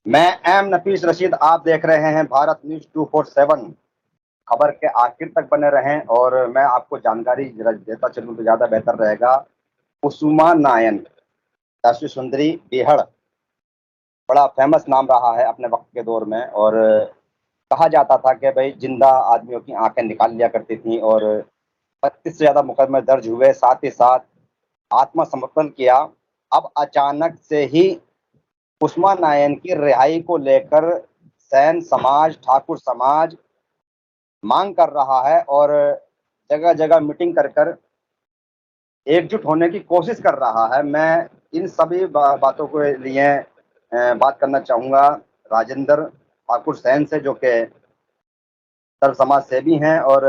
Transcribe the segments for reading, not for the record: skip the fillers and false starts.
मैं एम नफीस रशीद। आप देख रहे हैं भारत न्यूज 247। खबर के आखिर तक बने रहें और मैं आपको जानकारी जरा देता चलूं तो ज्यादा बेहतर रहेगा। कुसुमा नायन, दस्यु सुंदरी बेहड़, बड़ा फेमस नाम रहा है अपने वक्त के दौर में। और कहा जाता था कि भाई जिंदा आदमियों की आंखें निकाल लिया करती थी। और 32 से ज्यादा मुकदमे दर्ज हुए, साथ ही साथ आत्मसमर्पण किया। अब अचानक से ही कुसुमा नायन की रिहाई को लेकर सैन समाज, ठाकुर समाज मांग कर रहा है और जगह जगह मीटिंग कर कर एकजुट होने की कोशिश कर रहा है। मैं इन सभी बातों के लिए बात करना चाहूँगा राजेंद्र ठाकुर सैन से, जो कि सर्व समाज सेवी हैं और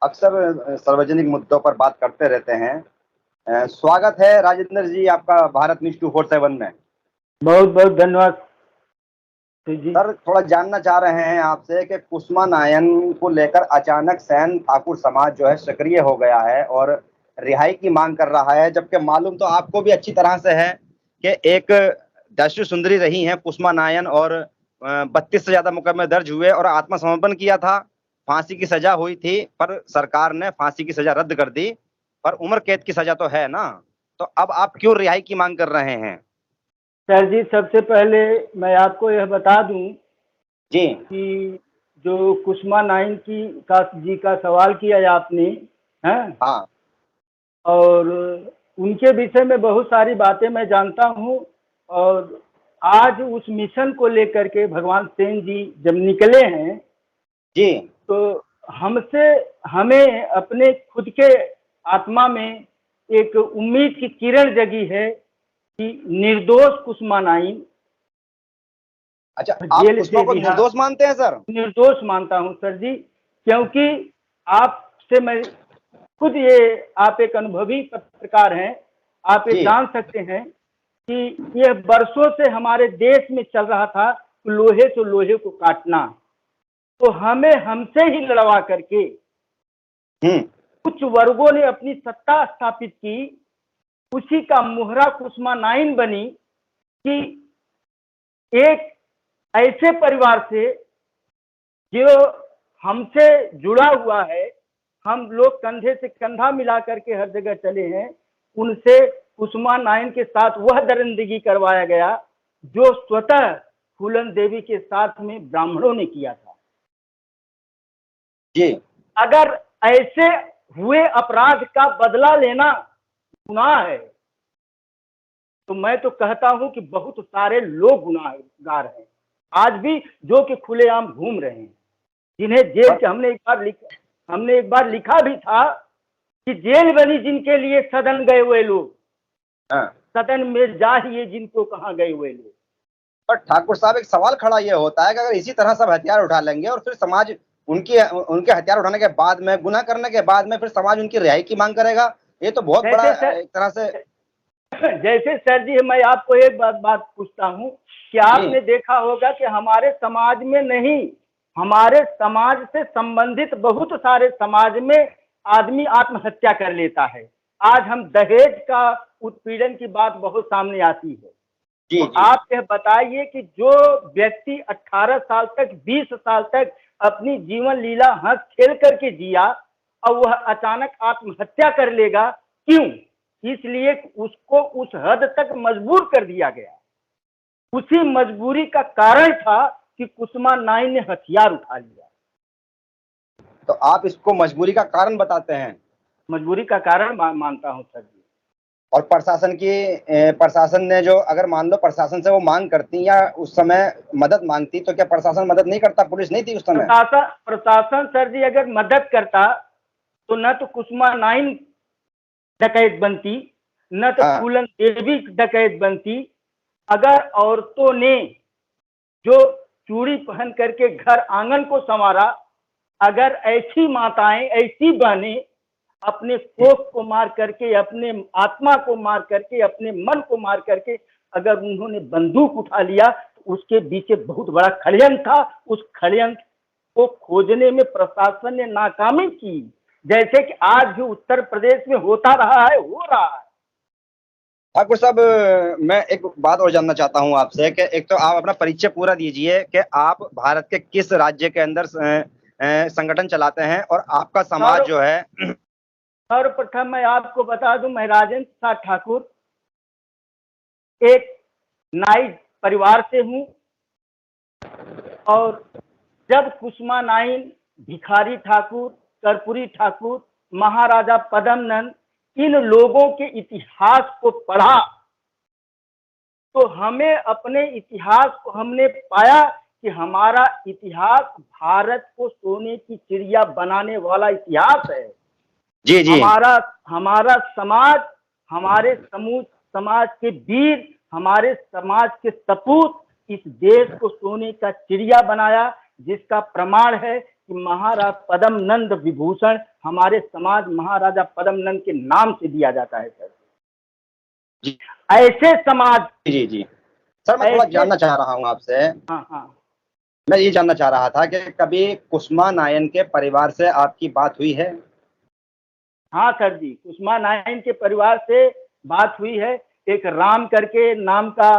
अक्सर सार्वजनिक मुद्दों पर बात करते रहते हैं। स्वागत है राजेंद्र जी आपका भारत न्यूज 247 में। बहुत बहुत धन्यवाद जी। सर, थोड़ा जानना चाह रहे हैं आपसे कि कुसुमा नायन को लेकर अचानक सैन ठाकुर समाज जो है सक्रिय हो गया है और रिहाई की मांग कर रहा है, जबकि मालूम तो आपको भी अच्छी तरह से है कि एक दस्यु सुंदरी रही हैं कुसुमा नायन और 32 से ज्यादा मुकदमे दर्ज हुए और आत्मसमर्पण किया था। फांसी की सजा हुई थी पर सरकार ने फांसी की सजा रद्द कर दी, पर उम्र कैद की सजा तो है ना। तो अब आप क्यों रिहाई की मांग कर रहे हैं? सर जी, सबसे पहले मैं आपको यह बता दूं जी। कि जो कुसुमा नाइन का सवाल किया है आपने, हैं, हाँ। और उनके विषय में बहुत सारी बातें मैं जानता हूं। और आज उस मिशन को लेकर के भगवान सेन जी जब निकले हैं जी। तो हमसे हमें अपने खुद के आत्मा में एक उम्मीद की किरण जगी है कि निर्दोष कुसुमा नाइन अच्छा, आप जेल कुसुमा से को रिहा। निर्दोष मानते हैं सर? निर्दोष मानता हूं सर जी, क्योंकि आपसे मैं खुद ये, आप एक अनुभवी पत्रकार हैं, आप ये जी। जान सकते हैं कि यह बरसों से हमारे देश में चल रहा था, लोहे से लोहे को काटना। तो हमें हमसे ही लड़वा करके हम्म। कुछ वर्गों ने अपनी सत्ता स्थापित की। उसी का मुहरा कुसुमा नाइन बनी कि एक ऐसे परिवार से जो हमसे जुड़ा हुआ है, हम लोग कंधे से कंधा मिला करके हर जगह चले हैं, उनसे कुसुमा नाइन के साथ वह दरिंदगी करवाया गया जो स्वतः फूलन देवी के साथ में ब्राह्मणों ने किया था। जी। अगर ऐसे हुए अपराध का बदला लेना गुनाह है तो मैं तो कहता हूं कि बहुत सारे लोग गुनाहगार हैं आज भी, जो कि खुलेआम घूम रहे हैं, जिन्हें जेल पर के हमने एक बार लिखा भी था कि जेल बनी जिनके लिए सदन गए हुए लोग, हाँ। सदन में जाइए जिनको कहाँ गए हुए लोग। पर ठाकुर साहब, एक सवाल खड़ा ये होता है कि अगर इसी तरह सब हथियार उठा लेंगे और फिर समाज उनकी उनके हथियार उठाने के बाद में, गुनाह करने के बाद में, फिर समाज उनकी रिहाई की मांग करेगा। ये तो बहुत बड़ा जैसे सर एक तरह से। जैसे सर जी, मैं आपको एक बात पूछता हूँ कि जी। आपने देखा होगा कि हमारे समाज में नहीं, हमारे समाज से संबंधित बहुत सारे समाज में आदमी आत्महत्या कर लेता है। आज हम दहेज का उत्पीड़न की बात बहुत सामने आती है। तो जी। जी। आप यह बताइए कि जो व्यक्ति 18 साल तक, 20 साल तक अपनी जीवन लीला हंस खेल करके जिया और वह अचानक आत्महत्या कर लेगा, क्यों? इसलिए उसको उस हद तक मजबूर कर दिया गया। उसी मजबूरी का कारण था कि कुसुमा नाइन ने हथियार उठा लिया। तो आप इसको मजबूरी का कारण बताते हैं? मजबूरी का कारण मानता हूं सर जी। और प्रशासन ने जो, अगर मान लो प्रशासन से वो मांग करती या उस समय मदद मांगती, तो क्या प्रशासन मदद नहीं करता? पुलिस नहीं थी उस समय? प्रशासन सर जी अगर मदद करता तो न तो कुसुमा नाइन डकैत बनती, न तो हाँ। फूलन देवी डकैत बनती। अगर औरतों ने जो चूड़ी पहन करके घर आंगन को संवारा, अगर ऐसी माताएं, ऐसी बहनें अपने कोख को मार करके, अपने आत्मा को मार करके, अपने मन को मार करके अगर उन्होंने बंदूक उठा लिया, तो उसके पीछे बहुत बड़ा षड्यंत्र था। उस षड्यंत्र को खोजने में प्रशासन ने नाकामी की, जैसे कि आज जो उत्तर प्रदेश में होता रहा है, हो रहा है। ठाकुर साहब, मैं एक बात और जानना चाहता हूं आपसे कि एक तो आप अपना परिचय पूरा दीजिए कि आप भारत के किस राज्य के अंदर संगठन चलाते हैं और आपका समाज सर जो है। सर्वप्रथम मैं आपको बता दूं, मैं राजेंद्र प्रसाद ठाकुर एक नाई परिवार से हूं। और जब कुसुमा नाइन, भिखारी ठाकुर, कर्पूरी ठाकुर, महाराजा पद्मनंद, इन लोगों के इतिहास को पढ़ा तो हमें अपने इतिहास को हमने पाया कि हमारा इतिहास भारत को सोने की चिड़िया बनाने वाला इतिहास है। जी जी हमारा हमारा समाज, हमारे समूह समाज के वीर, हमारे समाज के सपूत इस देश को सोने का चिड़िया बनाया, जिसका प्रमाण है कि महाराजा पद्मनंद विभूषण हमारे समाज महाराजा पद्मनंद के नाम से दिया जाता है सर। जी ऐसे समाज, जी जी सर, मैं थोड़ा ऐसे, जानना चाह रहा हूं आपसे। हाँ हाँ मैं ये जानना चाह रहा था कि कभी कुसुमा नायन के परिवार से आपकी बात हुई है? हाँ सर जी, कुसुमा नाइन के परिवार से बात हुई है। एक राम करके नाम का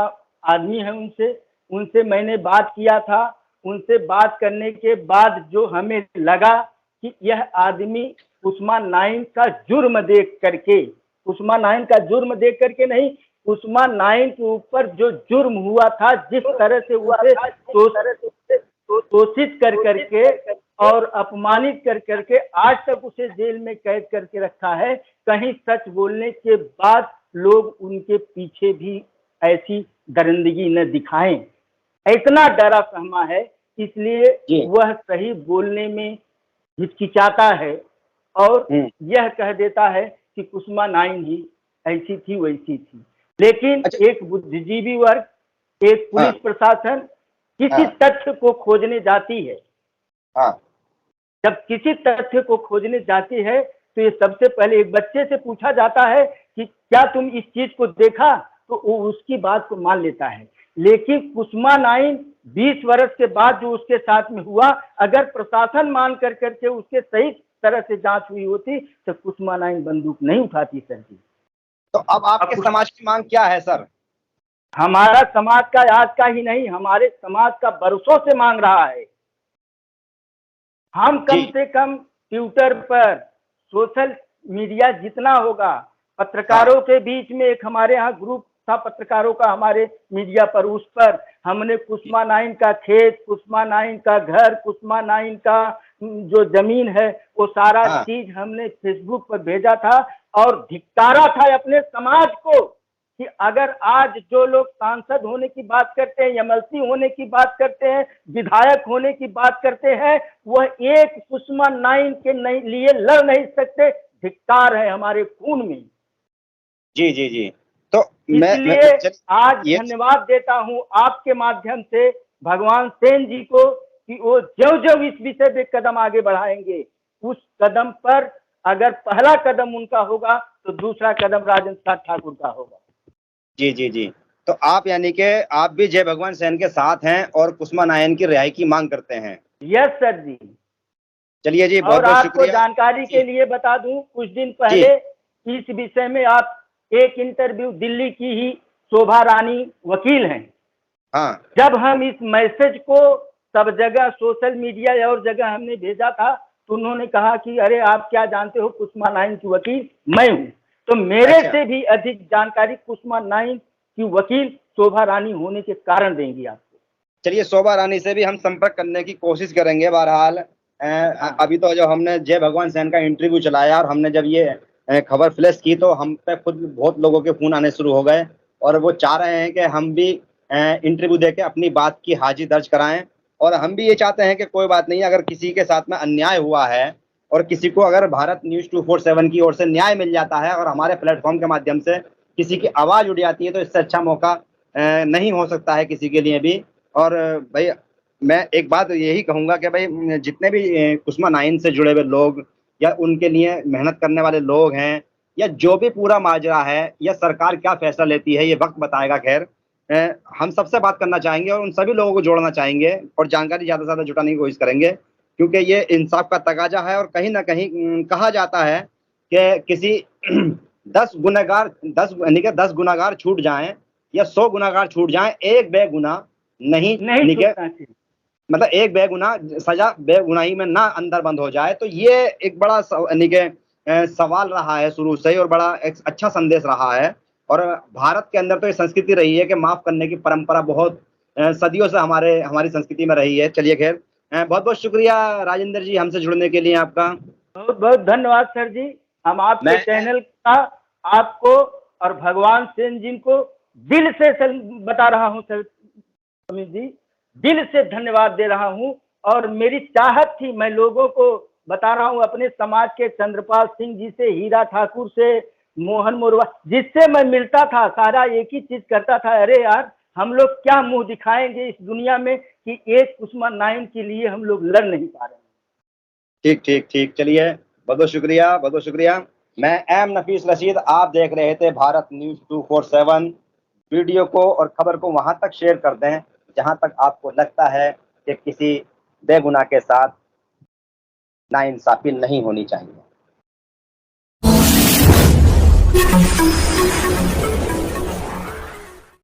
आदमी है, उनसे उनसे मैंने बात किया था। उनसे बात करने के बाद जो हमें लगा कि यह आदमी कुसुमा नाइन का जुर्म देख करके, कुसुमा नाइन का जुर्म देख करके नहीं, कुसुमा नाइन के ऊपर जो जुर्म हुआ था, जिस तरह से उसे शोषित कर करके और अपमानित कर करके आज तक उसे जेल में कैद करके रखा है, कहीं सच बोलने के बाद लोग उनके पीछे भी ऐसी दरिंदगी न दिखाएं। इतना डरा सहमा है, इसलिए जी वह सही बोलने में हिचकिचाता है और यह कह देता है कि कुसुमा नाइन ही ऐसी थी वैसी थी। लेकिन अच्छा। एक बुद्धिजीवी वर्ग, एक हाँ पुलिस प्रशासन किसी हाँ तथ्य को खोजने जाती है। हाँ जब किसी तथ्य को खोजने जाती है तो ये सबसे पहले एक बच्चे से पूछा जाता है कि क्या तुम इस चीज को देखा, तो वो उसकी बात को मान लेता है। लेकिन कुसुमा नाइन 20 वर्ष के बाद जो उसके साथ में हुआ, अगर प्रशासन मान कर करके उसके सही तरह से जांच हुई होती तो कुसुमा नाइन बंदूक नहीं उठाती सर जी। तो अब आपके समाज की मांग क्या है सर? हमारा समाज का आज का ही नहीं, हमारे समाज का बरसों से मांग रहा है। हम जी कम से कम ट्विटर पर, सोशल मीडिया जितना होगा, हाँ पत्रकारों के बीच में एक हमारे यहाँ ग्रुप था पत्रकारों का हमारे मीडिया पर, उस पर हमने कुसुमा नाइन का खेत, कुसुमा नाइन का घर, कुसुमा नाइन का जो जमीन है, वो सारा हाँ चीज हमने फेसबुक पर भेजा था और धिक्कारा था अपने समाज को कि अगर आज जो लोग सांसद होने की बात करते हैं, एमएलसी होने की बात करते हैं, विधायक होने की बात करते हैं, वह एक कुसुमा नाइन के नहीं लिए लड़ नहीं सकते। धिक्कार है हमारे खून में। जी जी जी। तो इसलिए आज ये धन्यवाद देता हूं आपके माध्यम से भगवान सेन जी को कि वो जो जो इस विषय पे कदम आगे बढ़ाएंगे, उस कदम पर अगर पहला कदम उनका होगा तो दूसरा कदम राजेंद्र प्रसाद ठाकुर का होगा। जी जी जी। तो आप यानी कि आप भी जय भगवान सेन के साथ हैं और कुसुमा नायन की रिहाई की मांग करते हैं। यस सर जी। चलिए जी, बहुत और बहुत आपको शुक्रिया। जानकारी के जी लिए बता दूं, कुछ दिन जी पहले इस विषय में आप एक इंटरव्यू, दिल्ली की ही शोभा रानी वकील हैं, हाँ जब हम इस मैसेज को सब जगह सोशल मीडिया और जगह हमने भेजा था तो उन्होंने कहा कि अरे आप क्या जानते हो, कुसुमा नाइन की वकील मैं हूं। तो मेरे अच्छा। से भी अधिक जानकारी कुसुमा नाइन की वकील शोभा रानी होने के कारण देंगी आपको। चलिए, शोभा रानी से भी हम संपर्क करने की कोशिश करेंगे। बहरहाल हाँ अभी तो जब हमने जय भगवान सेन का इंटरव्यू चलाया और हमने जब ये खबर फ्लैश की तो हम पे खुद बहुत लोगों के फोन आने शुरू हो गए और वो चाह रहे हैं कि हम भी इंटरव्यू देके अपनी बात की हाजिरी दर्ज कराएं। और हम भी ये चाहते हैं कि कोई बात नहीं, अगर किसी के साथ में अन्याय हुआ है और किसी को अगर भारत न्यूज 247 की ओर से न्याय मिल जाता है और हमारे प्लेटफॉर्म के माध्यम से किसी की आवाज उठ जाती है, तो इससे अच्छा मौका नहीं हो सकता है किसी के लिए भी। और भाई, मैं एक बात यही कहूंगा कि भाई जितने भी कुसुमा नाइन से जुड़े हुए लोग या उनके लिए मेहनत करने वाले लोग हैं या जो भी पूरा माजरा है या सरकार क्या फैसला लेती है, ये वक्त बताएगा। खैर, हम सबसे बात करना चाहेंगे और उन सभी लोगों को जोड़ना चाहेंगे और जानकारी ज्यादा से ज्यादा जुटाने की कोशिश करेंगे, क्योंकि ये इंसाफ का तकाजा है। और कहीं ना कहीं कहा जाता है कि किसी 10 गुनहगार 10 यानी कि 10 गुनाहगार छूट जाएं या 100 गुनाहगार छूट जाएं, एक बेगुनाह नहीं यानी कि छूटना चाहिए। मतलब एक बेगुनाह सजा बेगुनाही में ना अंदर बंद हो जाए। तो ये एक बड़ा यानी कि सवाल रहा है शुरू से ही, और बड़ा एक अच्छा संदेश रहा है। और भारत के अंदर तो ये संस्कृति रही है कि माफ करने की परंपरा बहुत सदियों से हमारी संस्कृति में रही है। चलिए खैर, बहुत बहुत शुक्रिया राजेंद्र जी हमसे जुड़ने के लिए आपका। बहुत बहुत धन्यवाद सर जी। हम आपके मैं चैनल का आपको और भगवान सेन जी को दिल से बता रहा हूँ सर अमित जी, दिल से धन्यवाद दे रहा हूँ। और मेरी चाहत थी, मैं लोगों को बता रहा हूँ, अपने समाज के चंद्रपाल सिंह जी से, हीरा ठाकुर से, मोहन मोरवा, जिससे मैं मिलता था, सारा एक ही चीज करता था, अरे यार हम लोग क्या मुंह दिखाएंगे इस दुनिया में कि एक उस्मान नाइन के लिए हम लोग लड़ नहीं पा रहे हैं। ठीक ठीक ठीक, चलिए बहुत बहुत शुक्रिया, बहुत बहुत शुक्रिया। मैं एम नफीस रशीद, आप देख रहे थे भारत न्यूज 247। वीडियो को और खबर को वहां तक शेयर कर दें जहां तक आपको लगता है कि किसी बेगुनाह के साथ नाइंसाफी नहीं होनी चाहिए।